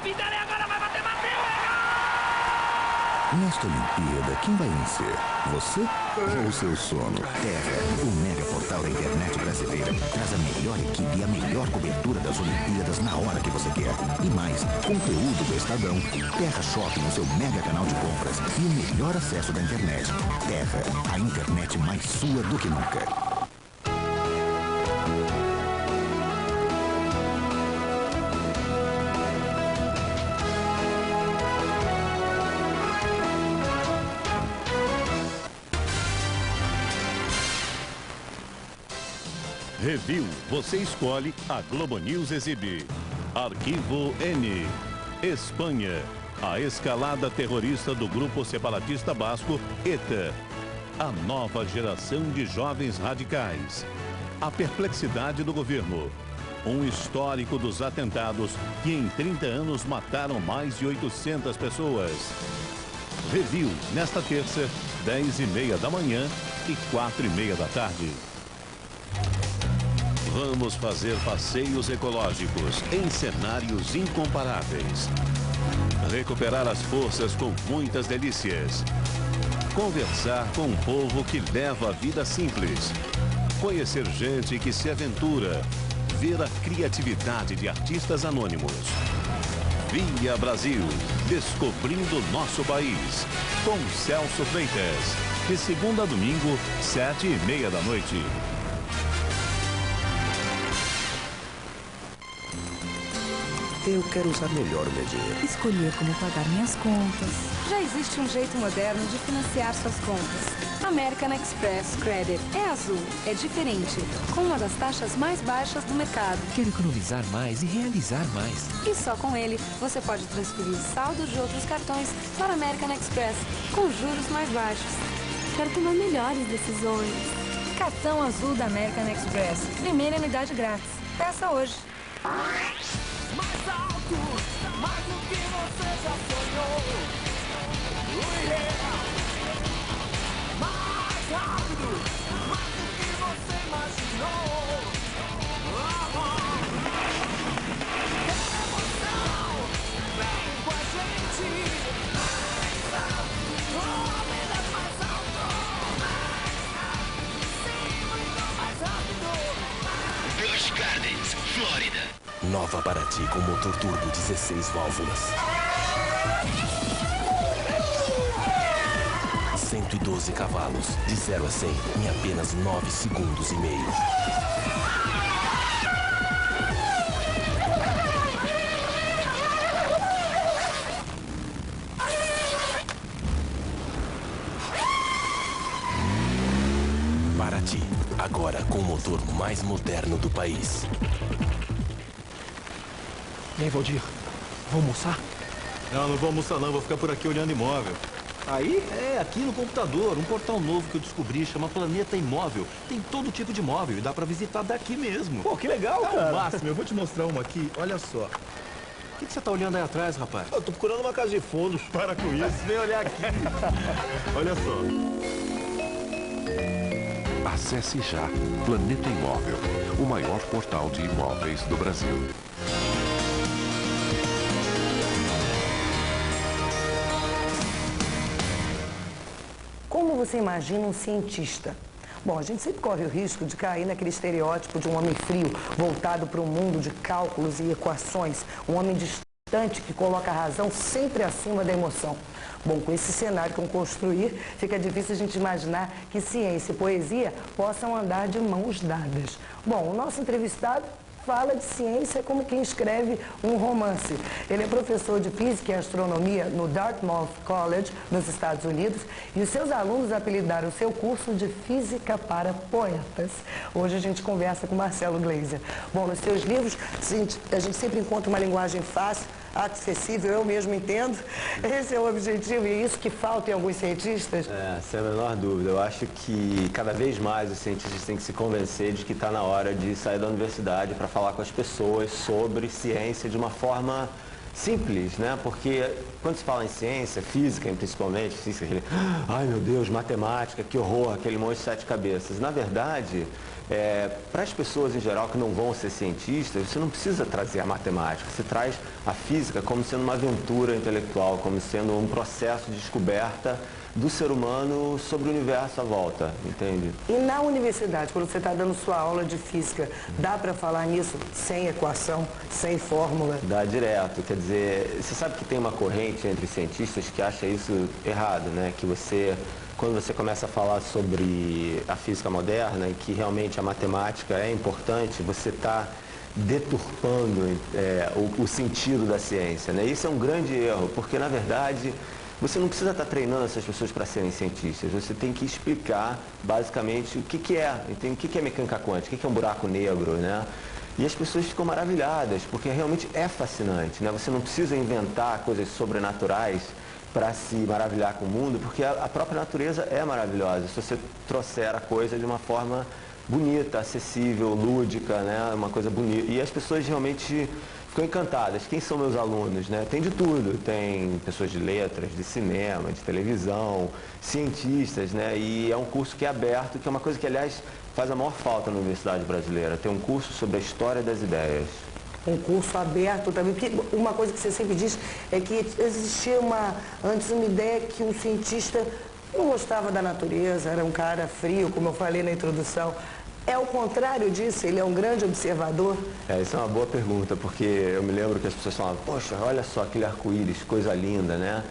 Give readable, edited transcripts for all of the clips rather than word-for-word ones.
Pitani agora vai bater, bateu, é Nesta Olimpíada, quem vai vencer? Você ou o seu sono? Terra, o mega portal da internet brasileira, traz a melhor equipe e a melhor cobertura das Olimpíadas na hora que você quer. E mais, conteúdo do Estadão, Terra Shopping, o seu mega canal de compras e o melhor acesso da internet. Terra, a internet mais sua do que nunca. Review, você escolhe, a Globo News exibe. Arquivo N. Espanha, a escalada terrorista do grupo separatista basco ETA. A nova geração de jovens radicais. A perplexidade do governo. Um histórico dos atentados que em 30 anos mataram mais de 800 pessoas. Review, nesta terça, 10h30 da manhã e 4h30 da tarde. Vamos fazer passeios ecológicos em cenários incomparáveis. Recuperar as forças com muitas delícias. Conversar com um povo que leva a vida simples. Conhecer gente que se aventura. Ver a criatividade de artistas anônimos. Via Brasil, descobrindo nosso país. Com Celso Freitas. De segunda a domingo, 7h30 da noite. Eu quero usar melhor o meu dinheiro. Escolher como pagar minhas contas. Já existe um jeito moderno de financiar suas contas. American Express Credit é azul, é diferente, com uma das taxas mais baixas do mercado. Quero economizar mais e realizar mais. E só com ele, você pode transferir saldo de outros cartões para American Express, com juros mais baixos. Quero tomar melhores decisões. Cartão azul da American Express. Primeira unidade grátis. Peça hoje. mais alto, mais do que você já sonhou. Mais rápido, mais do que você imaginou. Emoção, vem com a gente. Mais alto, apenas mais alto. Sim, muito mais rápido. Busch Gardens, Flórida. Nova Paraty com motor turbo 16 válvulas. 112 cavalos, de 0 a 100 em apenas 9 segundos e meio. Paraty, agora com o motor mais moderno do país. E aí, Valdir? Vamos almoçar? Não vou almoçar não, vou ficar por aqui olhando imóvel. Aí? É, aqui no computador, um portal novo que eu descobri, chama Planeta Imóvel. Tem todo tipo de imóvel e dá pra visitar daqui mesmo. Pô, que legal, cara. É o máximo, eu vou te mostrar uma aqui, olha só. O que você tá olhando aí atrás, rapaz? Eu tô procurando uma casa de fundos. Para com isso, vem olhar aqui. Olha só. Acesse já Planeta Imóvel, o maior portal de imóveis do Brasil. Como você imagina um cientista? Bom, a gente sempre corre o risco de cair naquele estereótipo de um homem frio, voltado para um mundo de cálculos e equações, um homem distante que coloca a razão sempre acima da emoção. Bom, com esse cenário que vão construir, fica difícil a gente imaginar que ciência e poesia possam andar de mãos dadas. Bom, o nosso entrevistado fala de ciência como quem escreve um romance. Ele é professor de Física e Astronomia no Dartmouth College, nos Estados Unidos, e os seus alunos apelidaram o seu curso de Física para Poetas. Hoje a gente conversa com Marcelo Gleiser. Bom, nos seus livros, a gente sempre encontra uma linguagem fácil, acessível, eu mesmo entendo. Esse é o objetivo e é isso que falta em alguns cientistas? Sem a menor dúvida. Eu acho que cada vez mais os cientistas têm que se convencer de que está na hora de sair da universidade para falar com as pessoas sobre ciência de uma forma simples, né? Porque quando se fala em ciência, física principalmente, física, ai meu Deus, matemática, que horror, aquele monstro de 7 cabeças. Na verdade, para as pessoas em geral que não vão ser cientistas, você não precisa trazer a matemática, você traz a física como sendo uma aventura intelectual, como sendo um processo de descoberta do ser humano sobre o universo à volta, entende? E na universidade, quando você está dando sua aula de física, dá para falar nisso sem equação, sem fórmula? Dá direto, quer dizer, você sabe que tem uma corrente entre cientistas que acha isso errado, né? Que você, quando você começa a falar sobre a física moderna e que realmente a matemática é importante, você está deturpando o sentido da ciência, né? Isso é um grande erro, porque na verdade você não precisa estar treinando essas pessoas para serem cientistas, você tem que explicar basicamente o que é, o que é mecânica quântica, o que é um buraco negro, né? E as pessoas ficam maravilhadas, porque realmente é fascinante, né? Você não precisa inventar coisas sobrenaturais para se maravilhar com o mundo, porque a própria natureza é maravilhosa, se você trouxer a coisa de uma forma bonita, acessível, lúdica, né? Uma coisa bonita. E as pessoas realmente ficam encantadas. Quem são meus alunos, né? Tem de tudo. Tem pessoas de letras, de cinema, de televisão, cientistas, né? E é um curso que é aberto, que é uma coisa que, aliás, faz a maior falta na universidade brasileira. Tem um curso sobre a história das ideias. Um curso aberto também, porque uma coisa que você sempre diz é que existia antes uma ideia que um cientista não gostava da natureza, era um cara frio, como eu falei na introdução. É o contrário disso? Ele é um grande observador? Isso é uma boa pergunta, porque eu me lembro que as pessoas falavam, poxa, olha só aquele arco-íris, coisa linda, né?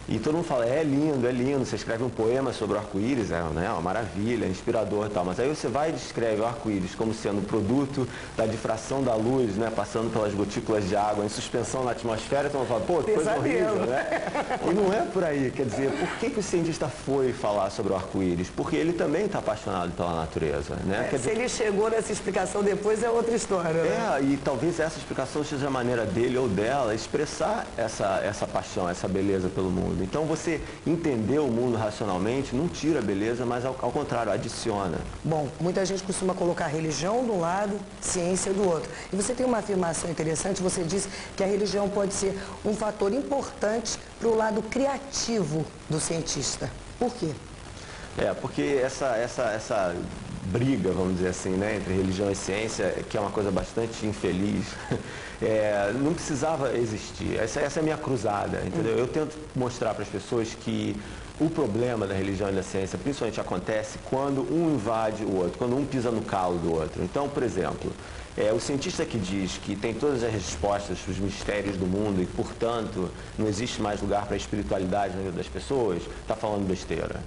E todo mundo fala, é lindo, você escreve um poema sobre o arco-íris, é uma maravilha, é inspirador e tal. Mas aí você vai e descreve o arco-íris como sendo produto da difração da luz, né? Passando pelas gotículas de água em suspensão na atmosfera, então fala, pô, que coisa horrível, né? E não é por aí, quer dizer, por que o cientista foi falar sobre o arco-íris? Porque ele também está apaixonado pela natureza, né? Se ele chegou nessa explicação depois, é outra história, né? E talvez essa explicação seja a maneira dele ou dela expressar essa paixão, essa beleza pelo mundo. Então você entender o mundo racionalmente não tira a beleza, mas ao contrário, adiciona. Bom, muita gente costuma colocar religião de um lado, ciência do outro. E você tem uma afirmação interessante, você disse que a religião pode ser um fator importante para o lado criativo do cientista. Por quê? Porque essa briga, vamos dizer assim, né, entre religião e ciência, que é uma coisa bastante infeliz, não precisava existir. Essa é a minha cruzada, entendeu? Eu tento mostrar para as pessoas que o problema da religião e da ciência principalmente acontece quando um invade o outro, quando um pisa no calo do outro. Então, por exemplo, o cientista que diz que tem todas as respostas para os mistérios do mundo e, portanto, não existe mais lugar para a espiritualidade na vida das pessoas, está falando besteira.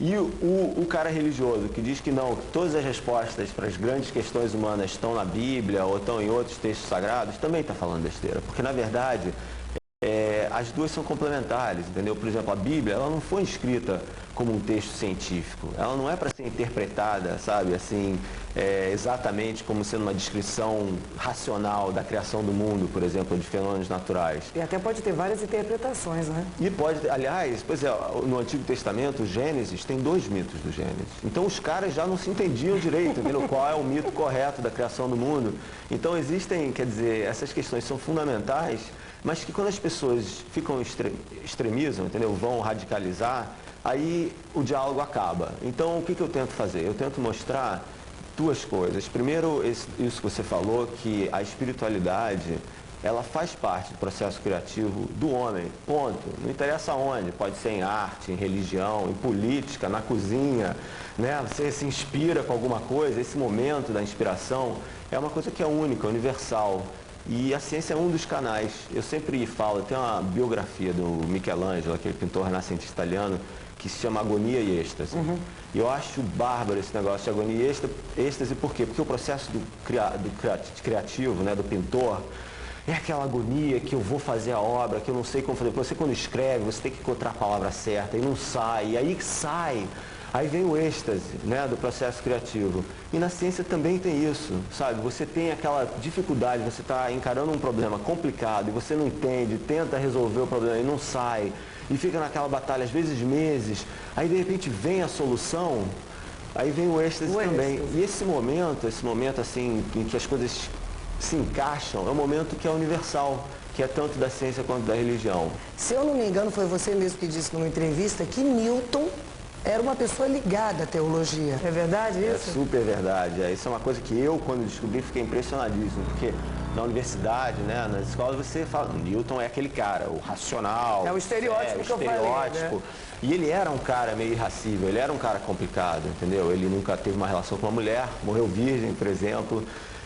E o cara religioso que diz que não, que todas as respostas para as grandes questões humanas estão na Bíblia ou estão em outros textos sagrados, também está falando besteira. Porque, na verdade, as duas são complementares, entendeu? Por exemplo, a Bíblia, ela não foi escrita como um texto científico. Ela não é para ser interpretada, sabe, assim, exatamente como sendo uma descrição racional da criação do mundo, por exemplo, de fenômenos naturais. E até pode ter várias interpretações, né? E pode, aliás, no Antigo Testamento, o Gênesis, tem 2 mitos do Gênesis. Então os caras já não se entendiam direito, entendeu? Qual é o mito correto da criação do mundo. Então existem, quer dizer, essas questões são fundamentais, mas que quando as pessoas extremizam, entendeu? Vão radicalizar, aí o diálogo acaba. Então, o que eu tento fazer? Eu tento mostrar 2 coisas. Primeiro, isso que você falou, que a espiritualidade, ela faz parte do processo criativo do homem, ponto. Não interessa onde, pode ser em arte, em religião, em política, na cozinha, né? Você se inspira com alguma coisa, esse momento da inspiração é uma coisa que é única, universal. E a ciência é um dos canais. Eu sempre falo, tem uma biografia do Michelangelo, aquele pintor renascentista italiano, que se chama Agonia e Êxtase. E eu acho bárbaro esse negócio de agonia e êxtase, por quê? Porque o processo criativo, né, do pintor, é aquela agonia que eu vou fazer a obra, que eu não sei como fazer. Você, quando escreve, você tem que encontrar a palavra certa, e não sai, e aí sai. Aí vem o êxtase, né, do processo criativo. E na ciência também tem isso, sabe? Você tem aquela dificuldade, você está encarando um problema complicado e você não entende, tenta resolver o problema e não sai. E fica naquela batalha, às vezes meses. Aí, de repente, vem a solução, aí vem o êxtase também. E esse momento assim, em que as coisas se encaixam, é um momento que é universal, que é tanto da ciência quanto da religião. Se eu não me engano, foi você mesmo que disse numa entrevista que Newton era uma pessoa ligada à teologia. É verdade isso? É super verdade. Isso é uma coisa que eu, quando descobri, fiquei impressionadíssimo, porque na universidade, né, nas escolas, você fala, Newton é aquele cara, o racional. É o estereótipo que eu falei, né? E ele era um cara meio irracível, ele era um cara complicado, entendeu? Ele nunca teve uma relação com uma mulher, morreu virgem, por exemplo.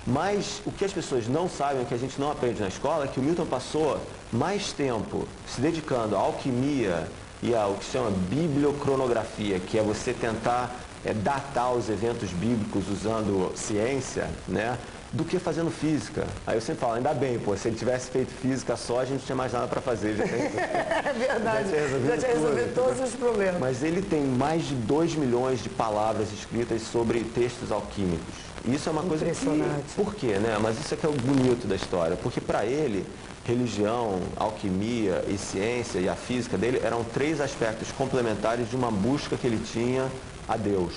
Mas o que as pessoas não sabem, o que a gente não aprende na escola, é que o Newton passou mais tempo se dedicando à alquimia e ao que se chama bibliocronografia, que é você tentar datar os eventos bíblicos usando ciência, né, do que fazendo física. Aí eu sempre falo, ainda bem, pô, se ele tivesse feito física só, a gente não tinha mais nada para fazer. É verdade, já tinha resolvido todos os problemas. Mas ele tem mais de 2 milhões de palavras escritas sobre textos alquímicos. Isso é uma coisa que... Por quê, né? Mas isso é que é o bonito da história, porque para ele, religião, alquimia e ciência e a física dele eram 3 aspectos complementares de uma busca que ele tinha a Deus.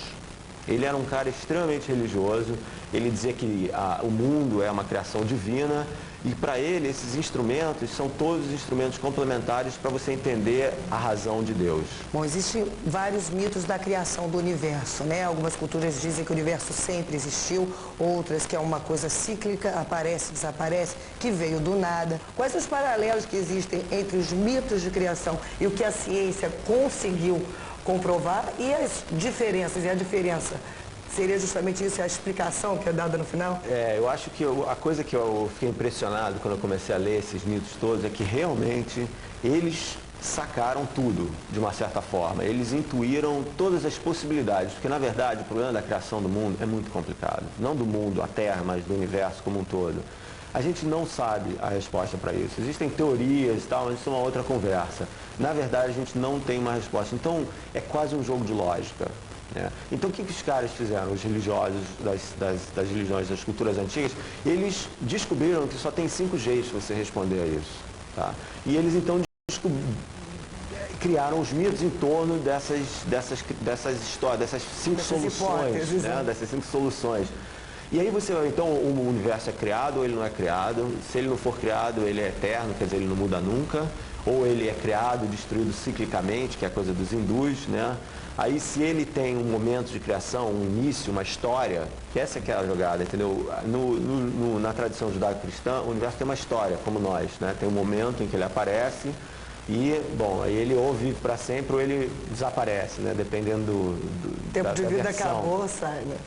Ele era um cara extremamente religioso, ele dizia que o mundo é uma criação divina e para ele esses instrumentos são todos instrumentos complementares para você entender a razão de Deus. Bom, existem vários mitos da criação do universo, né? Algumas culturas dizem que o universo sempre existiu, outras que é uma coisa cíclica, aparece, desaparece, que veio do nada. Quais os paralelos que existem entre os mitos de criação e o que a ciência conseguiu comprovar e as diferenças, e a diferença seria justamente isso, a explicação que é dada no final? Eu acho que a coisa que eu fiquei impressionado quando eu comecei a ler esses mitos todos é que realmente eles sacaram tudo, de uma certa forma. Eles intuíram todas as possibilidades, porque na verdade o problema da criação do mundo é muito complicado. Não do mundo, a Terra, mas do universo como um todo. A gente não sabe a resposta para isso. Existem teorias e tal, mas isso é uma outra conversa. Na verdade, a gente não tem uma resposta. Então, é quase um jogo de lógica. Né? Então, o que os caras fizeram, os religiosos das religiões, das culturas antigas? Eles descobriram que só tem 5 jeitos de você responder a isso. Tá? E eles, então, criaram os mitos em torno dessas histórias, dessas 5 soluções. Né? Dessas 5 soluções. E aí você, então, o universo é criado ou ele não é criado? Se ele não for criado, ele é eterno, quer dizer, ele não muda nunca. Ou ele é criado, destruído ciclicamente, que é a coisa dos hindus, né? Aí se ele tem um momento de criação, um início, uma história, que essa que é a jogada, entendeu? Na tradição judaico-cristã, o universo tem uma história, como nós, né? Tem um momento em que ele aparece e, bom, aí ele ou vive para sempre ou ele desaparece, né? Dependendo do tempo de vida versão. acabou, sai, né?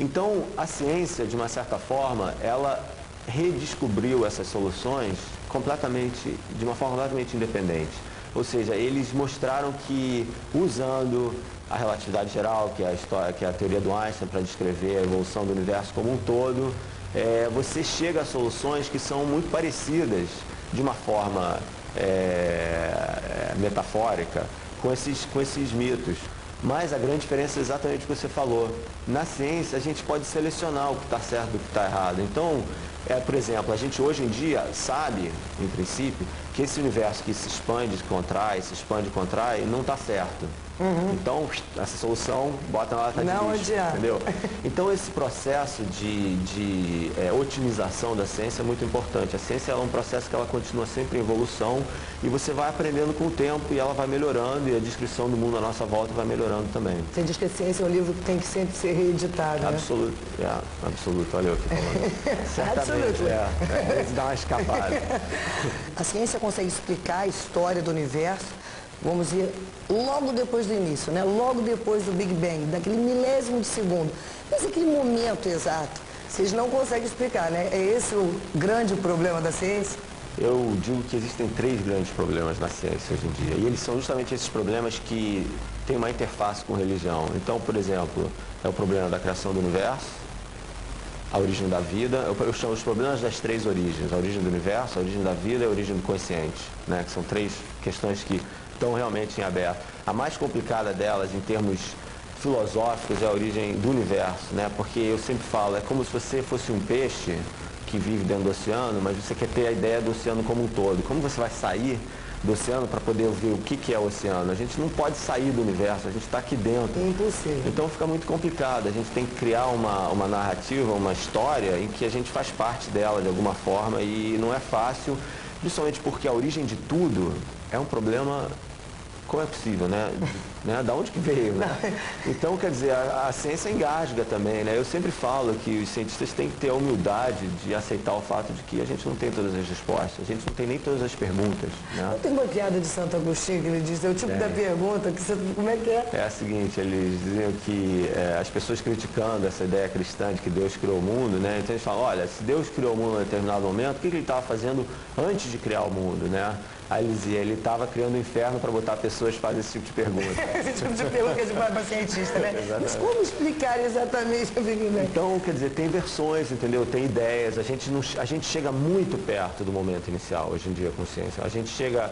Então, a ciência, de uma certa forma, ela redescobriu essas soluções de uma forma completamente independente. Ou seja, eles mostraram que, usando a relatividade geral, que é a teoria do Einstein para descrever a evolução do universo como um todo, você chega a soluções que são muito parecidas, de uma forma metafórica, com esses mitos. Mas a grande diferença é exatamente o que você falou. Na ciência, a gente pode selecionar o que está certo do que está errado. Então, por exemplo, a gente hoje em dia sabe, em princípio, que esse universo que se expande e contrai, não está certo. Então, essa solução, bota na lata de lixo, entendeu? Então, esse processo de otimização da ciência é muito importante. A ciência é um processo que ela continua sempre em evolução e você vai aprendendo com o tempo e ela vai melhorando e a descrição do mundo à nossa volta vai melhorando também. Você diz que a ciência é um livro que tem que sempre ser reeditado, né? Absoluto, absoluto, olha eu aqui falando. Certamente, às vezes dá uma escapada. A ciência consegue explicar a história do universo, vamos dizer, logo depois do início, né? Logo depois do Big Bang, daquele milésimo de segundo. Mas aquele momento exato, vocês não conseguem explicar, né? É esse o grande problema da ciência? Eu digo que existem 3 grandes problemas na ciência hoje em dia. E eles são justamente esses problemas que têm uma interface com religião. Então, por exemplo, é o problema da criação do universo, a origem da vida. Eu chamo os problemas das 3 origens. A origem do universo, a origem da vida e a origem do consciente. Né? Que são 3 questões que estão realmente em aberto. A mais complicada delas, em termos filosóficos, é a origem do universo, né? Porque eu sempre falo, é como se você fosse um peixe que vive dentro do oceano, mas você quer ter a ideia do oceano como um todo. Como você vai sair do oceano para poder ver o que é o oceano? A gente não pode sair do universo, a gente está aqui dentro. É impossível. Então fica muito complicado. A gente tem que criar uma narrativa, uma história em que a gente faz parte dela de alguma forma e não é fácil, principalmente porque a origem de tudo é um problema, como é possível, né? né? Da onde que veio, né? Então, quer dizer, a ciência engasga também, né? Eu sempre falo que os cientistas têm que ter a humildade de aceitar o fato de que a gente não tem todas as respostas, a gente não tem nem todas as perguntas, né? Não tem uma piada de Santo Agostinho que ele diz, é o tipo da pergunta que você... Como é que é? É a seguinte, eles diziam que as pessoas criticando essa ideia cristã de que Deus criou o mundo, né? Então eles falam, olha, se Deus criou o mundo em um determinado momento, o que ele estava fazendo antes de criar o mundo, né? Aí ele dizia, ele estava criando o inferno para botar pessoas que fazem esse tipo de pergunta. Esse tipo de pergunta que a gente faz para cientista, né? Mas como explicar exatamente o Big Bang? Então, quer dizer, tem versões, entendeu? Tem ideias. A gente chega muito perto do momento inicial, hoje em dia, com ciência. A gente chega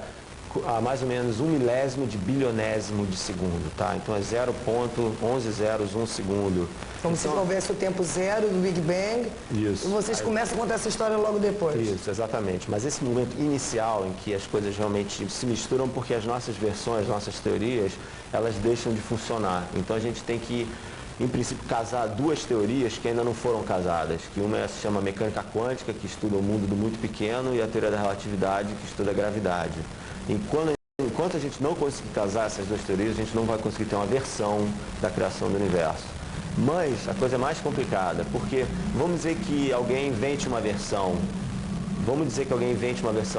a mais ou menos 1/1000 de bilionésimo de segundo, tá? Então é 0,1101 segundo. Como então, se houvesse o tempo zero do Big Bang. Isso. E vocês começam a contar essa história logo depois. Isso, exatamente. Mas esse momento inicial em que as coisas realmente se misturam porque as nossas versões, as nossas teorias, elas deixam de funcionar. Então a gente tem que, em princípio, casar duas teorias que ainda não foram casadas. Que uma se chama mecânica quântica, que estuda o mundo do muito pequeno, e a teoria da relatividade, que estuda a gravidade. Enquanto a gente não conseguir casar essas duas teorias, a gente não vai conseguir ter uma versão da criação do universo. Mas a coisa é mais complicada, porque vamos dizer que alguém invente uma versão,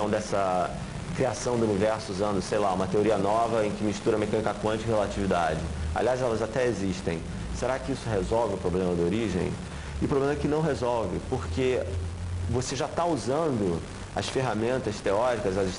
dessa criação do universo usando, sei lá, uma teoria nova em que mistura mecânica quântica e relatividade. Aliás, elas até existem. Será que isso resolve o problema da origem? E o problema é que não resolve, porque você já está usando as ferramentas teóricas, as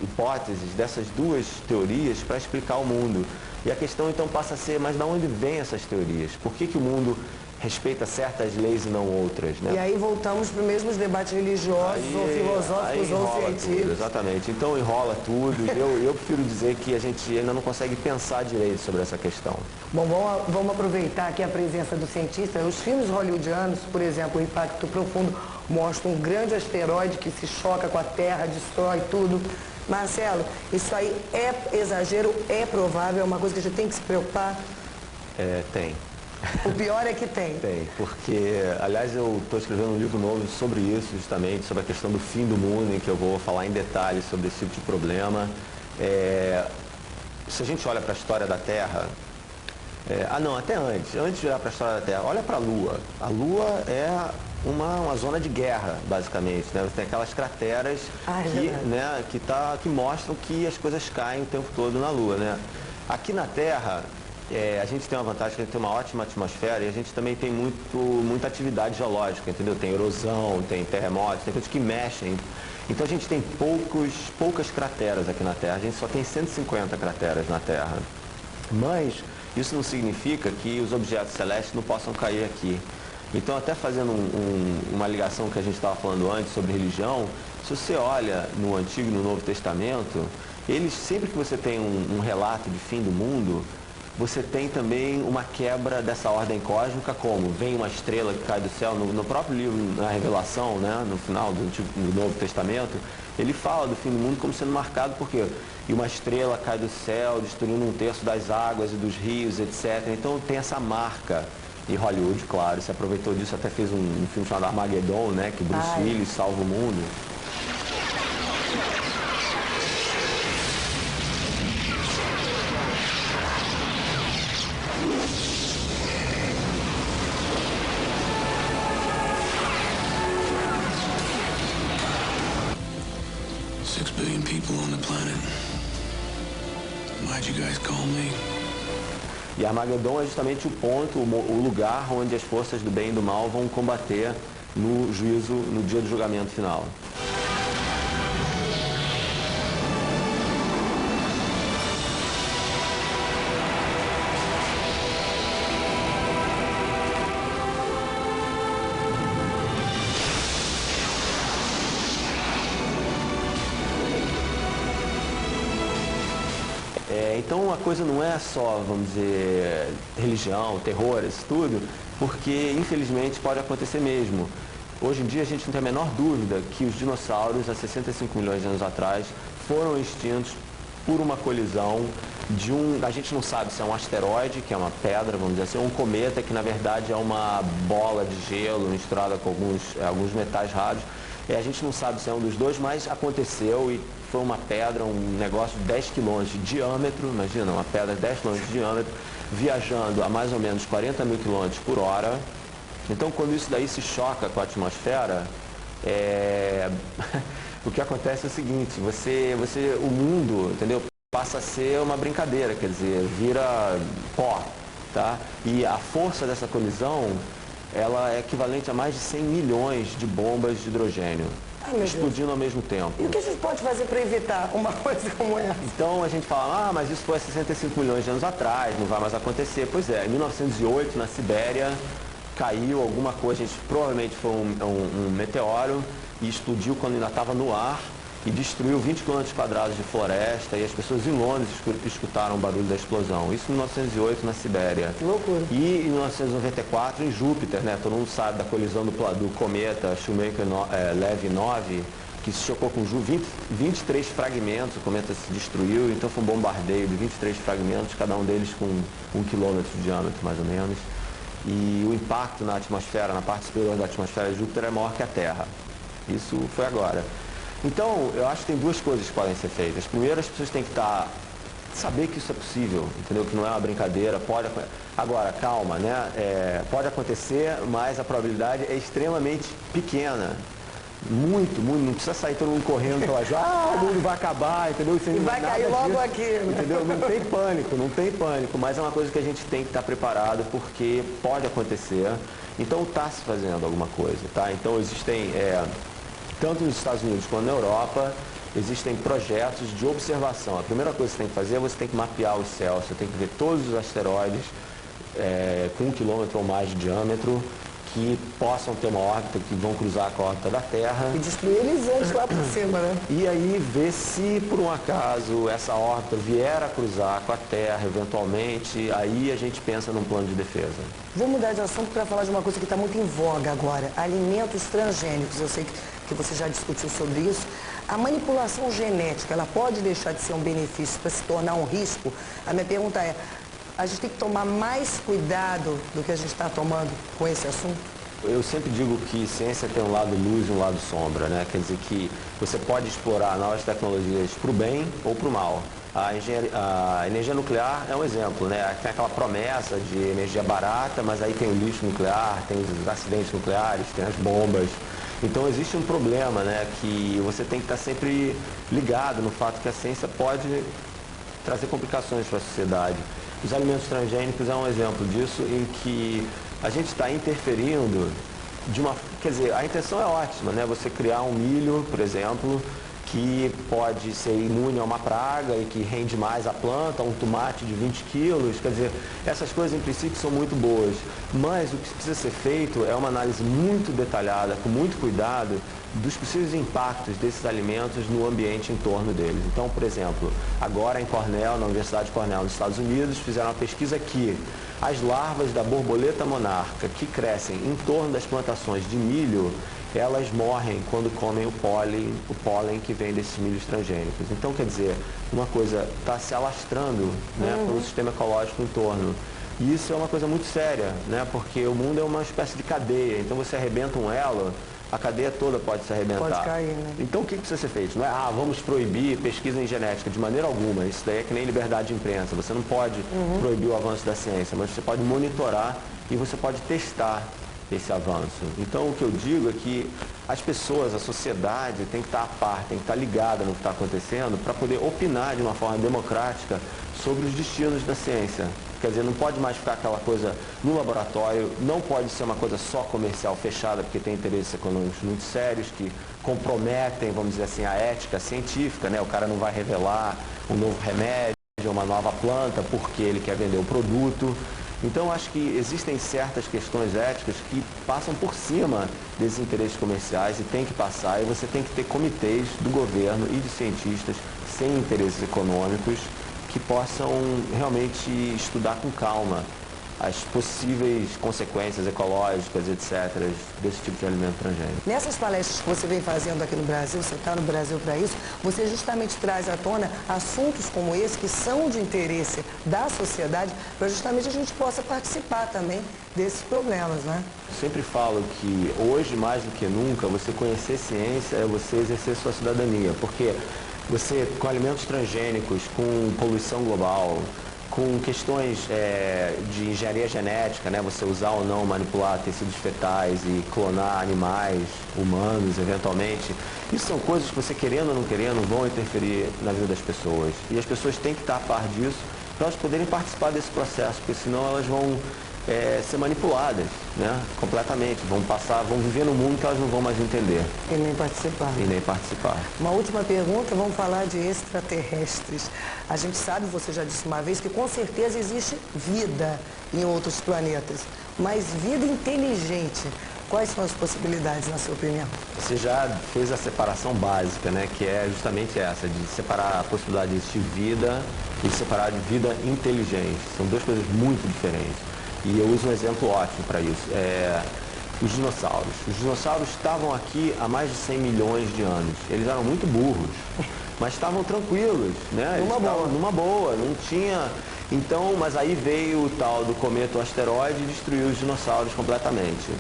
hipóteses dessas duas teorias para explicar o mundo. E a questão então passa a ser, mas de onde vêm essas teorias? Por que que o mundo respeita certas leis e não outras, né? E aí voltamos para os mesmos debates religiosos ou filosóficos ou científicos. Tudo, exatamente. Então enrola tudo. Eu prefiro dizer que a gente ainda não consegue pensar direito sobre essa questão. Bom, vamos aproveitar aqui a presença do cientista. Os filmes hollywoodianos, por exemplo, O Impacto Profundo, mostram um grande asteroide que se choca com a Terra, destrói tudo. Marcelo, isso aí é exagero, é provável, é uma coisa que a gente tem que se preocupar? Tem. O pior é que tem. Tem, porque, aliás, eu estou escrevendo um livro novo sobre isso, justamente, sobre a questão do fim do mundo, em que eu vou falar em detalhes sobre esse tipo de problema. Se a gente olha para a história da Terra, até antes de olhar para a história da Terra, olha para a Lua. A Lua é uma zona de guerra, basicamente, né? Você tem aquelas crateras que mostram que as coisas caem o tempo todo na Lua, né? Aqui na Terra, a gente tem uma vantagem que a gente tem uma ótima atmosfera e a gente também tem muita atividade geológica, entendeu? Tem erosão, tem terremotos, tem coisas que mexem. Então a gente tem poucas crateras aqui na Terra, a gente só tem 150 crateras na Terra. Mas isso não significa que os objetos celestes não possam cair aqui. Então, até fazendo uma ligação que a gente estava falando antes sobre religião, se você olha no Antigo e no Novo Testamento, sempre que você tem um relato de fim do mundo, você tem também uma quebra dessa ordem cósmica, como vem uma estrela que cai do céu, no próprio livro, na Revelação, né, no final do Novo Testamento, ele fala do fim do mundo como sendo marcado por quê? E uma estrela cai do céu, destruindo 1/3 das águas e dos rios, etc. Então tem essa marca. E Hollywood, claro, se aproveitou disso, até fez um filme chamado Armageddon, né, que Bruce Willis salva o mundo. E Armageddon é justamente o lugar onde as forças do bem e do mal vão combater no juízo, no dia do julgamento final. Então a coisa não é só, vamos dizer, religião, terror, isso tudo, porque infelizmente pode acontecer mesmo. Hoje em dia a gente não tem a menor dúvida que os dinossauros, há 65 milhões de anos atrás, foram extintos por uma colisão de a gente não sabe se é um asteroide, que é uma pedra, vamos dizer assim, ou um cometa, que na verdade é uma bola de gelo misturada com alguns metais raros. A gente não sabe se é um dos dois, mas aconteceu e foi uma pedra, um negócio de 10 quilômetros de diâmetro, imagina, uma pedra de 10 quilômetros de diâmetro, viajando a mais ou menos 40 mil quilômetros por hora. Então, quando isso daí se choca com a atmosfera, o que acontece é o seguinte, o mundo, entendeu, passa a ser uma brincadeira, quer dizer, vira pó, tá? E a força dessa colisão, ela é equivalente a mais de 100 milhões de bombas de hidrogênio, explodindo ao mesmo tempo. E o que a gente pode fazer para evitar uma coisa como essa? Então a gente fala, mas isso foi há 65 milhões de anos atrás, não vai mais acontecer. Pois é, em 1908, na Sibéria, caiu alguma coisa, provavelmente foi um meteoro, e explodiu quando ainda estava no ar, e destruiu 20 km² de floresta, e as pessoas em Londres escutaram o barulho da explosão. Isso em 1908, na Sibéria. Que loucura. E em 1994, em Júpiter, né? Todo mundo sabe da colisão do cometa Shoemaker-Levy 9, que se chocou com 23 fragmentos, o cometa se destruiu, então foi um bombardeio de 23 fragmentos, cada um deles com 1 quilômetro de diâmetro, mais ou menos. E o impacto na atmosfera, na parte superior da atmosfera de Júpiter é maior que a Terra. Isso foi agora. Então, eu acho que tem duas coisas que podem ser feitas. Primeiro, as pessoas têm que saber que isso é possível, entendeu? Que não é uma brincadeira, pode... Agora, calma, né? Pode acontecer, mas a probabilidade é extremamente pequena. Muito, não precisa sair todo mundo correndo pela o mundo vai acabar, entendeu? E vai cair logo aqui. Entendeu? Não tem pânico, mas é uma coisa que a gente tem que estar preparado, porque pode acontecer. Então, está se fazendo alguma coisa, tá? Então, existem... tanto nos Estados Unidos quanto na Europa, existem projetos de observação. A primeira coisa que você tem que fazer é você tem que mapear os céus, você tem que ver todos os asteroides com 1 quilômetro ou mais de diâmetro, que possam ter uma órbita, que vão cruzar com a órbita da Terra. E destruir eles antes lá por cima, né? E aí ver se, por um acaso, essa órbita vier a cruzar com a Terra, eventualmente, aí a gente pensa num plano de defesa. Vou mudar de assunto para falar de uma coisa que está muito em voga agora, alimentos transgênicos. Eu sei que você já discutiu sobre isso. A manipulação genética, ela pode deixar de ser um benefício para se tornar um risco? A minha pergunta é, a gente tem que tomar mais cuidado do que a gente está tomando com esse assunto? Eu sempre digo que ciência tem um lado luz e um lado sombra, né? Quer dizer que você pode explorar novas tecnologias para o bem ou para o mal. A energia nuclear é um exemplo, né? Tem aquela promessa de energia barata, mas aí tem o lixo nuclear, tem os acidentes nucleares, tem as bombas. Então existe um problema, né? Que você tem que estar sempre ligado no fato que a ciência pode trazer complicações para a sociedade. Os alimentos transgênicos é um exemplo disso, em que a gente está interferindo quer dizer, a intenção é ótima, né? Você criar um milho, por exemplo, que pode ser imune a uma praga e que rende mais a planta, um tomate de 20 quilos, quer dizer, essas coisas em princípio são muito boas, mas o que precisa ser feito é uma análise muito detalhada, com muito cuidado, dos possíveis impactos desses alimentos no ambiente em torno deles. Então, por exemplo, agora em Cornell, na Universidade de Cornell, nos Estados Unidos, fizeram uma pesquisa que as larvas da borboleta monarca que crescem em torno das plantações de milho, elas morrem quando comem o pólen que vem desses milhos transgênicos. Então, quer dizer, uma coisa está se alastrando, né, pelo sistema ecológico em torno. E isso é uma coisa muito séria, né, porque o mundo é uma espécie de cadeia. Então, você arrebenta um elo, a cadeia toda pode se arrebentar. Pode cair, né? Então, o que precisa ser feito? Não é, vamos proibir pesquisa em genética, de maneira alguma. Isso daí é que nem liberdade de imprensa. Você não pode proibir o avanço da ciência, mas você pode monitorar e você pode testar esse avanço. Então, o que eu digo é que as pessoas, a sociedade tem que estar a par, tem que estar ligada no que está acontecendo para poder opinar de uma forma democrática sobre os destinos da ciência. Quer dizer, não pode mais ficar aquela coisa no laboratório, não pode ser uma coisa só comercial fechada, porque tem interesses econômicos muito sérios que comprometem, vamos dizer assim, a ética científica, né? O cara não vai revelar um novo remédio, uma nova planta, porque ele quer vender o produto. Então, acho que existem certas questões éticas que passam por cima desses interesses comerciais e tem que passar, e você tem que ter comitês do governo e de cientistas sem interesses econômicos que possam realmente estudar com calma as possíveis consequências ecológicas, etc., desse tipo de alimento transgênico. Nessas palestras que você vem fazendo aqui no Brasil, você está no Brasil para isso, você justamente traz à tona assuntos como esse que são de interesse da sociedade, para justamente a gente possa participar também desses problemas, né? Eu sempre falo que hoje, mais do que nunca, você conhecer ciência é você exercer sua cidadania, porque você, com alimentos transgênicos, com poluição global, com questões de engenharia genética, né? Você usar ou não manipular tecidos fetais e clonar animais humanos, eventualmente. Isso são coisas que você, querendo ou não querendo, vão interferir na vida das pessoas. E as pessoas têm que estar a par disso para elas poderem participar desse processo, porque senão elas vão ser manipuladas, né? Completamente. Vão viver num mundo que elas não vão mais entender. E nem participar. E nem participar. Uma última pergunta, vamos falar de extraterrestres. A gente sabe, você já disse uma vez, que com certeza existe vida em outros planetas, mas vida inteligente. Quais são as possibilidades, na sua opinião? Você já fez a separação básica, né? Que é justamente essa, de separar a possibilidade de existir vida e separar de vida inteligente. São duas coisas muito diferentes. E eu uso um exemplo ótimo para isso. Os dinossauros. Os dinossauros estavam aqui há mais de 100 milhões de anos. Eles eram muito burros, mas estavam tranquilos, né? Eles estavam numa boa, não tinha... Então, mas aí veio o tal do cometa ou asteroide e destruiu os dinossauros completamente.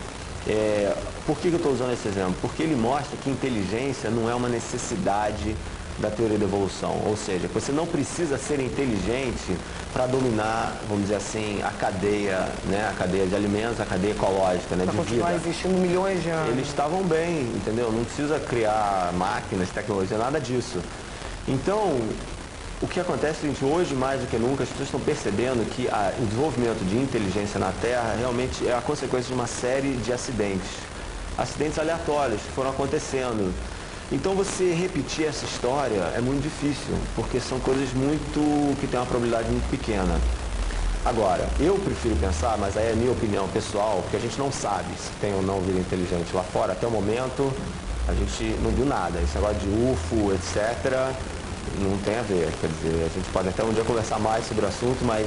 Por que eu estou usando esse exemplo? Porque ele mostra que inteligência não é uma necessidade da teoria da evolução, ou seja, você não precisa ser inteligente para dominar, vamos dizer assim, a cadeia, né, a cadeia de alimentos, a cadeia ecológica, né, de vida. Para continuar existindo milhões de anos. Eles estavam bem, entendeu? Não precisa criar máquinas, tecnologia, nada disso. Então, o que acontece é o seguinte, hoje mais do que nunca as pessoas estão percebendo que o desenvolvimento de inteligência na Terra realmente é a consequência de uma série de acidentes aleatórios que foram acontecendo. Então você repetir essa história é muito difícil, porque são coisas que têm uma probabilidade muito pequena. Agora, eu prefiro pensar, mas aí é a minha opinião pessoal, porque a gente não sabe se tem ou não vida inteligente lá fora. Até o momento, a gente não viu nada. Esse negócio de UFO, etc., não tem a ver. Quer dizer, a gente pode até um dia conversar mais sobre o assunto, mas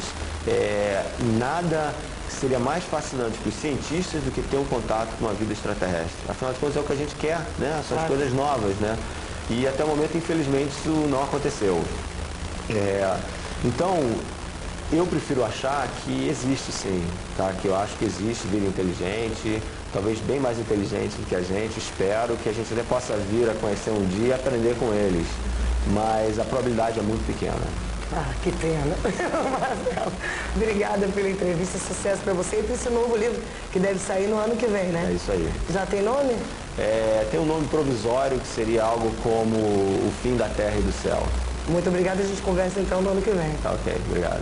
nada seria mais fascinante para os cientistas do que ter um contato com uma vida extraterrestre. Afinal de contas, é o que a gente quer, né? São as coisas novas, né? E até o momento, infelizmente, isso não aconteceu. Então, eu prefiro achar que existe sim, tá? Que eu acho que existe vida inteligente, talvez bem mais inteligente do que a gente. Espero que a gente até possa vir a conhecer um dia e aprender com eles. Mas a probabilidade é muito pequena. Ah, que pena. Marcelo, obrigada pela entrevista, sucesso para você e para esse novo livro que deve sair no ano que vem, né? É isso aí. Já tem nome? Tem um nome provisório que seria algo como O Fim da Terra e do Céu. Muito obrigada, a gente conversa então no ano que vem. Tá ok, obrigado.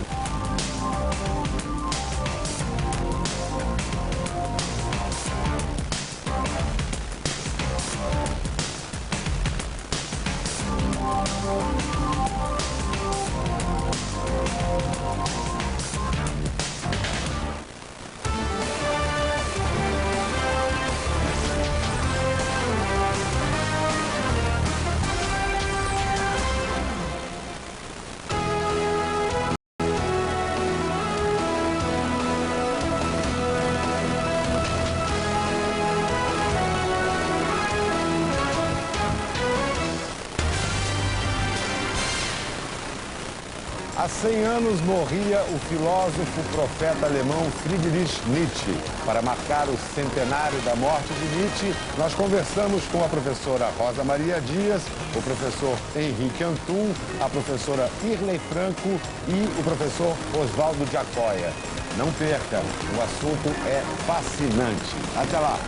Há 100 anos morria o filósofo profeta alemão Friedrich Nietzsche. Para marcar o centenário da morte de Nietzsche, nós conversamos com a professora Rosa Maria Dias, o professor Henrique Antum, a professora Irley Franco e o professor Oswaldo Giacoia. Não perca, o assunto é fascinante. Até lá!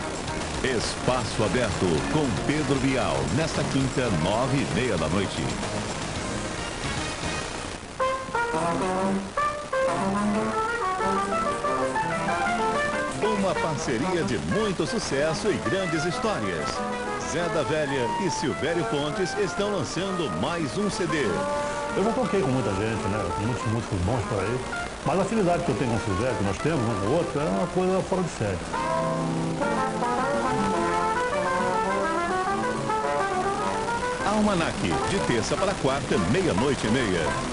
Espaço Aberto com Pedro Bial, nesta quinta, 9h30 da noite. Uma parceria de muito sucesso e grandes histórias. Zé da Velha e Silvério Pontes estão lançando mais um CD. Eu já toquei com muita gente, né? Com muitos músicos bons por aí. Mas a afinidade que eu tenho com o Silvério, que nós temos um com o outro, é uma coisa fora de série. Almanac, de terça para quarta, 00:30.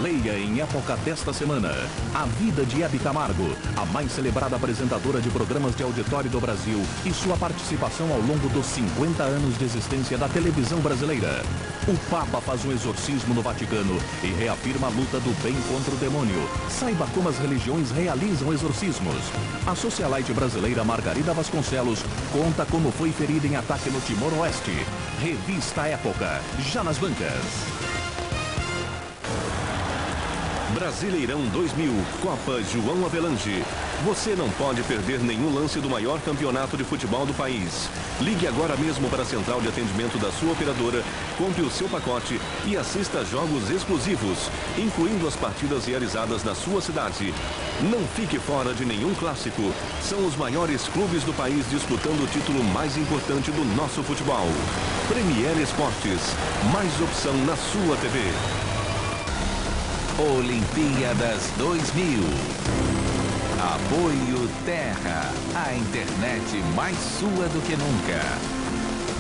Leia em época desta semana a vida de Hebe Camargo, a mais celebrada apresentadora de programas de auditório do Brasil e sua participação ao longo dos 50 anos de existência da televisão brasileira. O Papa faz um exorcismo no Vaticano e reafirma a luta do bem contra o demônio. Saiba como as religiões realizam exorcismos. A socialite brasileira Margarida Vasconcelos conta como foi ferida em ataque no Timor-Oeste. Revista Época, já nas bancas. Brasileirão 2000, Copa João Avelange. Você não pode perder nenhum lance do maior campeonato de futebol do país. Ligue agora mesmo para a central de atendimento da sua operadora, compre o seu pacote e assista a jogos exclusivos, incluindo as partidas realizadas na sua cidade. Não fique fora de nenhum clássico. São os maiores clubes do país disputando o título mais importante do nosso futebol. Premier Esportes, mais opção na sua TV. Olimpíadas 2000. Apoio Terra, a internet mais sua do que nunca.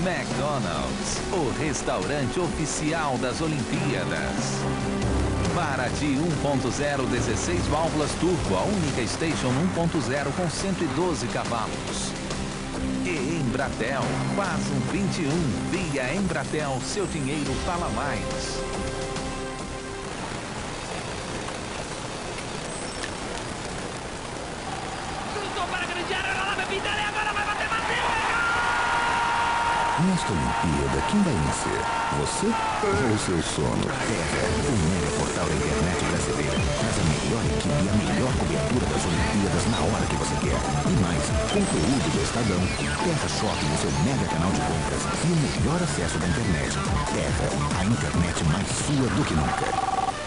McDonald's, o restaurante oficial das Olimpíadas. Paraty 1.0 16 válvulas turbo, a única Station 1.0 com 112 cavalos. E Embratel, faz um 21, via Embratel, seu dinheiro fala mais. Nesta Olimpíada, quem vai vencer? Você ou o seu sono? Terra, o mega portal da internet brasileira, traz a melhor equipe e a melhor cobertura das Olimpíadas na hora que você quer. E mais, conteúdo do Estadão, Terra Shopping, o seu mega canal de compras e o melhor acesso da internet. Terra, a internet mais sua do que nunca.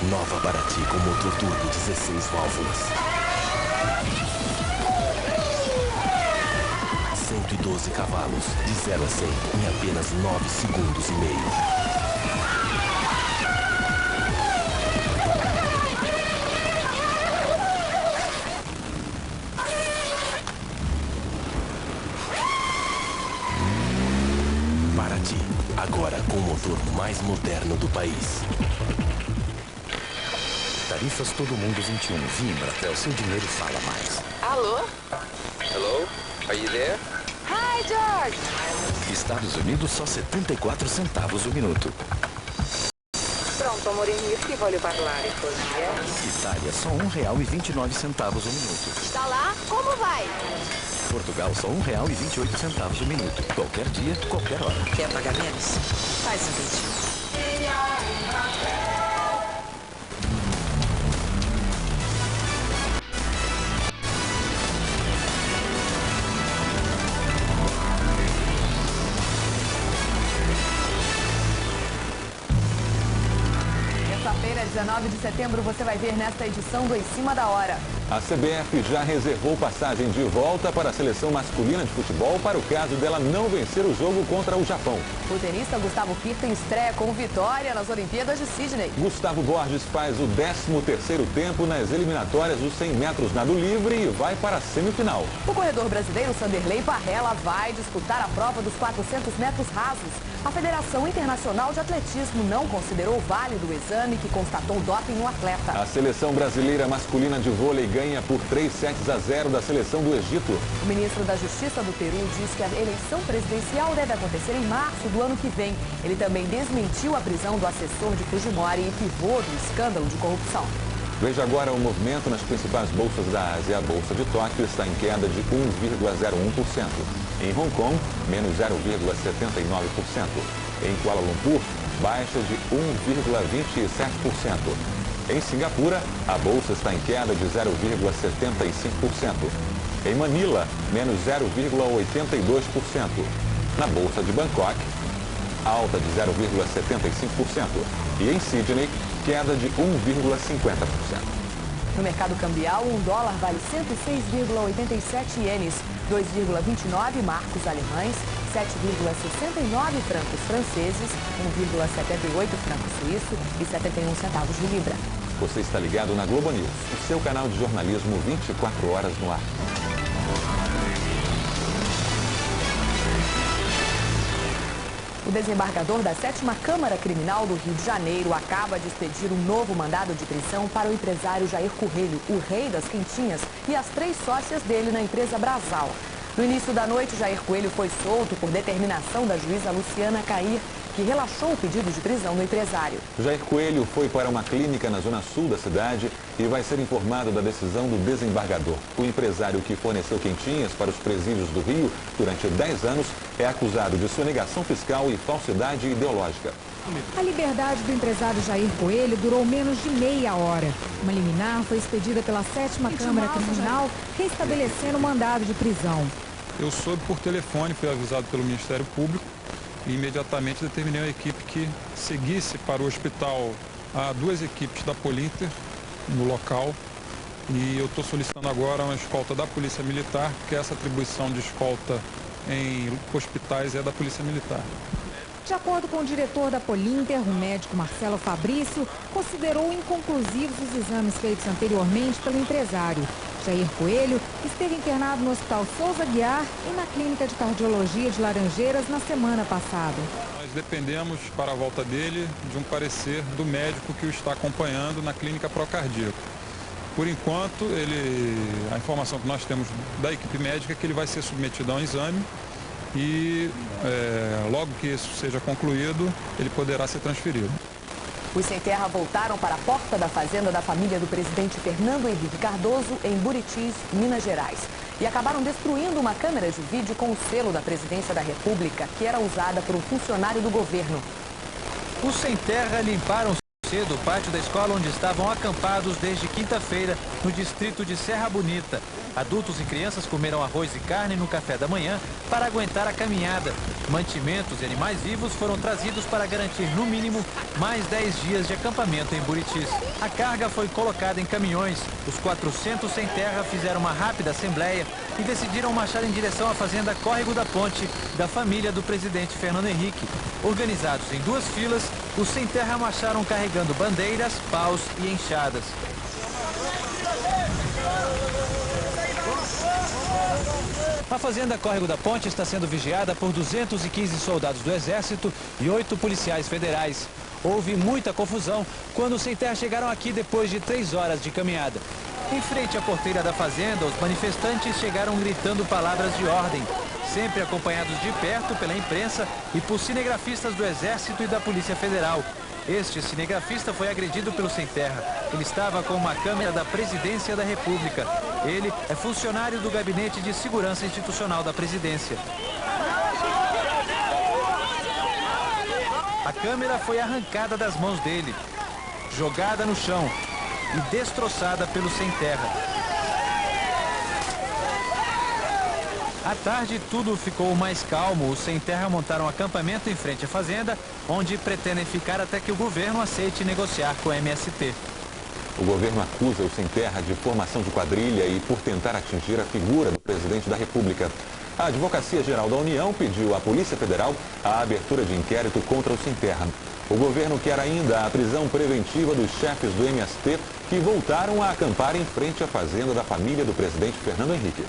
Nova Paraty com motor turbo 16 válvulas. 112 cavalos, de 0 a 100 em apenas 9 segundos e meio. Paraty, agora com o motor mais moderno do país. Tarifas Todo Mundo 21. Via Embratel, seu dinheiro fala mais. Alô? Hello? Are you there? Hi, George! Estados Unidos, só 74 centavos o minuto. Pronto, amorinho, che voglio parlare così, Itália, só R$1,29 o minuto. Tá lá? Como vai? Portugal, só R$1,28 o minuto. Qualquer dia, qualquer hora. Quer pagar menos? Faz um 21. Terça-feira, 19 de setembro, você vai ver nesta edição do Em Cima da Hora. A CBF já reservou passagem de volta para a seleção masculina de futebol para o caso dela não vencer o jogo contra o Japão. O tenista Gustavo Kirten estreia com vitória nas Olimpíadas de Sydney. Gustavo Borges faz o 13º tempo nas eliminatórias dos 100 metros nado livre e vai para a semifinal. O corredor brasileiro Sanderley Barrella vai disputar a prova dos 400 metros rasos. A Federação Internacional de Atletismo não considerou válido o exame que constatou doping no atleta. A seleção brasileira masculina de vôlei ganha por 3-0 da seleção do Egito. O ministro da Justiça do Peru diz que a eleição presidencial deve acontecer em março do ano que vem. Ele também desmentiu a prisão do assessor de Fujimori e pivô do escândalo de corrupção. Veja agora o movimento nas principais bolsas da Ásia. A Bolsa de Tóquio está em queda de 1,01%. Em Hong Kong, menos 0,79%. Em Kuala Lumpur, baixa de 1,27%. Em Singapura, a bolsa está em queda de 0,75%. Em Manila, menos 0,82%. Na bolsa de Bangkok, alta de 0,75%. E em Sydney, queda de 1,50%. No mercado cambial, um dólar vale 106,87 ienes, 2,29 marcos alemães, 7,69 francos franceses, 1,78 francos suíço e 71 centavos de libra. Você está ligado na Globo News, o seu canal de jornalismo 24 horas no ar. O desembargador da 7ª Câmara Criminal do Rio de Janeiro acaba de expedir um novo mandado de prisão para o empresário Jair Coelho, o rei das quentinhas, e as 3 sócias dele na empresa Brasal. No início da noite, Jair Coelho foi solto por determinação da juíza Luciana Cair, que relaxou o pedido de prisão do empresário. Jair Coelho foi para uma clínica na zona sul da cidade e vai ser informado da decisão do desembargador. O empresário que forneceu quentinhas para os presídios do Rio durante 10 anos é acusado de sonegação fiscal e falsidade ideológica. A liberdade do empresário Jair Coelho durou menos de meia hora. Uma liminar foi expedida pela 7ª Câmara Criminal, restabelecendo o mandado de prisão. Eu soube por telefone, fui avisado pelo Ministério Público e imediatamente determinei a equipe que seguisse para o hospital. Há 2 equipes da Polinter no local e eu estou solicitando agora uma escolta da Polícia Militar, porque essa atribuição de escolta em hospitais é da Polícia Militar. De acordo com o diretor da Polinter, o médico Marcelo Fabrício, considerou inconclusivos os exames feitos anteriormente pelo empresário. Jair Coelho esteve internado no Hospital Souza Aguiar e na Clínica de Cardiologia de Laranjeiras na semana passada. Nós dependemos, para a volta dele, de um parecer do médico que o está acompanhando na Clínica Procardíaco. Por enquanto, a informação que nós temos da equipe médica é que ele vai ser submetido a um exame e logo que isso seja concluído, ele poderá ser transferido. Os sem terra voltaram para a porta da fazenda da família do presidente Fernando Henrique Cardoso, em Buritis, Minas Gerais. E acabaram destruindo uma câmera de vídeo com o selo da presidência da República, que era usada por um funcionário do governo. Os sem terra limparam cedo o pátio da escola onde estavam acampados desde quinta-feira, no distrito de Serra Bonita. Adultos e crianças comeram arroz e carne no café da manhã para aguentar a caminhada. Mantimentos e animais vivos foram trazidos para garantir, no mínimo, mais 10 dias de acampamento em Buritis. A carga foi colocada em caminhões. Os 400 sem terra fizeram uma rápida assembleia e decidiram marchar em direção à fazenda Córrego da Ponte, da família do presidente Fernando Henrique. Organizados em 2 filas, os sem terra marcharam carregando bandeiras, paus e enxadas. A fazenda Córrego da Ponte está sendo vigiada por 215 soldados do Exército e 8 policiais federais. Houve muita confusão quando os sem terra chegaram aqui depois de 3 horas de caminhada. Em frente à porteira da fazenda, os manifestantes chegaram gritando palavras de ordem, sempre acompanhados de perto pela imprensa e por cinegrafistas do Exército e da Polícia Federal. Este cinegrafista foi agredido pelo sem terra. Ele estava com uma câmera da Presidência da República. Ele é funcionário do Gabinete de Segurança Institucional da Presidência. A câmera foi arrancada das mãos dele, jogada no chão e destroçada pelo sem terra. À tarde, tudo ficou mais calmo. Os sem terra montaram um acampamento em frente à fazenda, onde pretendem ficar até que o governo aceite negociar com a MST. O governo acusa os sem terra de formação de quadrilha e por tentar atingir a figura do presidente da República. A Advocacia Geral da União pediu à Polícia Federal a abertura de inquérito contra os sem terra. O governo quer ainda a prisão preventiva dos chefes do MST que voltaram a acampar em frente à fazenda da família do presidente Fernando Henrique.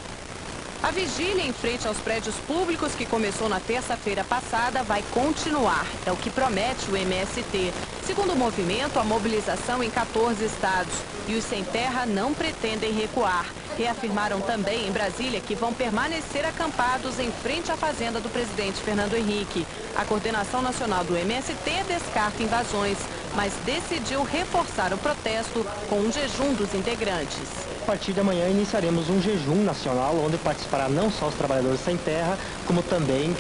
A vigília em frente aos prédios públicos, que começou na terça-feira passada, vai continuar. É o que promete o MST. Segundo o movimento, a mobilização em 14 estados. E os sem terra não pretendem recuar. Reafirmaram também em Brasília que vão permanecer acampados em frente à fazenda do presidente Fernando Henrique. A coordenação nacional do MST descarta invasões, mas decidiu reforçar o protesto com um jejum dos integrantes. A partir de amanhã iniciaremos um jejum nacional, onde participará não só os trabalhadores sem terra, como também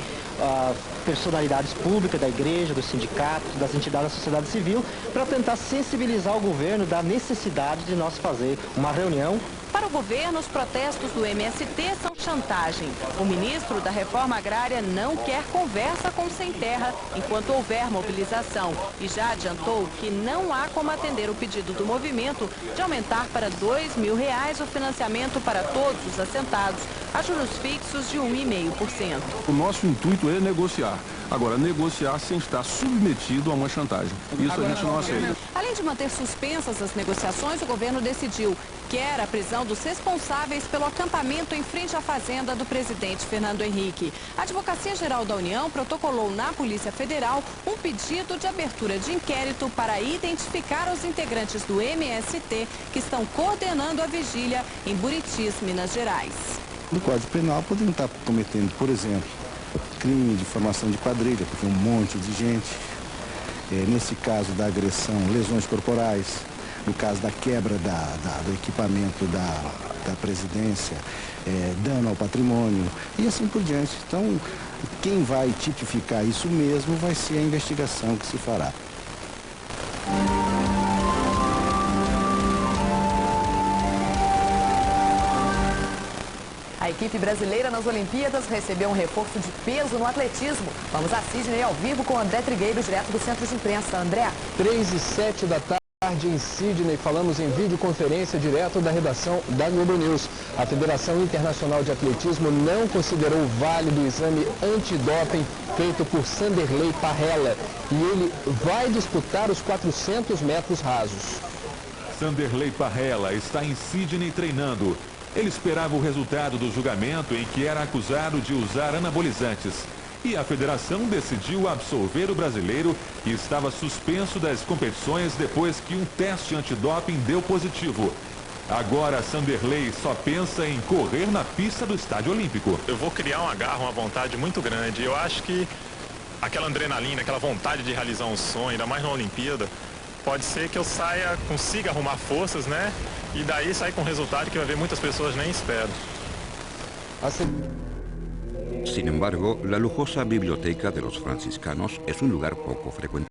personalidades públicas da igreja, dos sindicatos, das entidades da sociedade civil, para tentar sensibilizar o governo da necessidade de nós fazer uma reunião. Para o governo, os protestos do MST são chantagem. O ministro da Reforma Agrária não quer conversa com sem terra enquanto houver mobilização e já adiantou que não há como atender o pedido do movimento de aumentar para R$2.000 o financiamento para todos os assentados a juros fixos de 1,5%. O nosso intuito é negociar. Agora, negociar sem estar submetido a uma chantagem. Isso a gente não aceita. Além de manter suspensas as negociações, o governo decidiu que era a prisão dos responsáveis pelo acampamento em frente à fazenda do presidente Fernando Henrique. A Advocacia Geral da União protocolou na Polícia Federal um pedido de abertura de inquérito para identificar os integrantes do MST que estão coordenando a vigília em Buritis, Minas Gerais. No Código Penal poderiam estar cometendo, por exemplo, crime de formação de quadrilha, porque um monte de gente. Nesse caso da agressão, lesões corporais. No caso da quebra do equipamento da presidência, dano ao patrimônio e assim por diante. Então, quem vai tipificar isso mesmo vai ser a investigação que se fará. A equipe brasileira nas Olimpíadas recebeu um reforço de peso no atletismo. Vamos a Sydney ao vivo com André Trigueiro, direto do Centro de Imprensa. André. 3h07 da tarde em Sydney, falamos em videoconferência direto da redação da Globo News. A Federação Internacional de Atletismo não considerou válido o exame antidoping feito por Sanderley Parrella e ele vai disputar os 400 metros rasos. Sanderley Parrella está em Sydney treinando. Ele esperava o resultado do julgamento em que era acusado de usar anabolizantes. E a federação decidiu absolver o brasileiro e estava suspenso das competições depois que um teste antidoping deu positivo. Agora, Sanderley só pensa em correr na pista do Estádio Olímpico. Eu vou criar uma garra, uma vontade muito grande. Eu acho que aquela adrenalina, aquela vontade de realizar um sonho, ainda mais na Olimpíada, pode ser que eu consiga arrumar forças, né? Y de ahí salir con un resultado que va a ver muchas personas ni esperan. Sin embargo, la lujosa biblioteca de los franciscanos es un lugar poco frecuentado.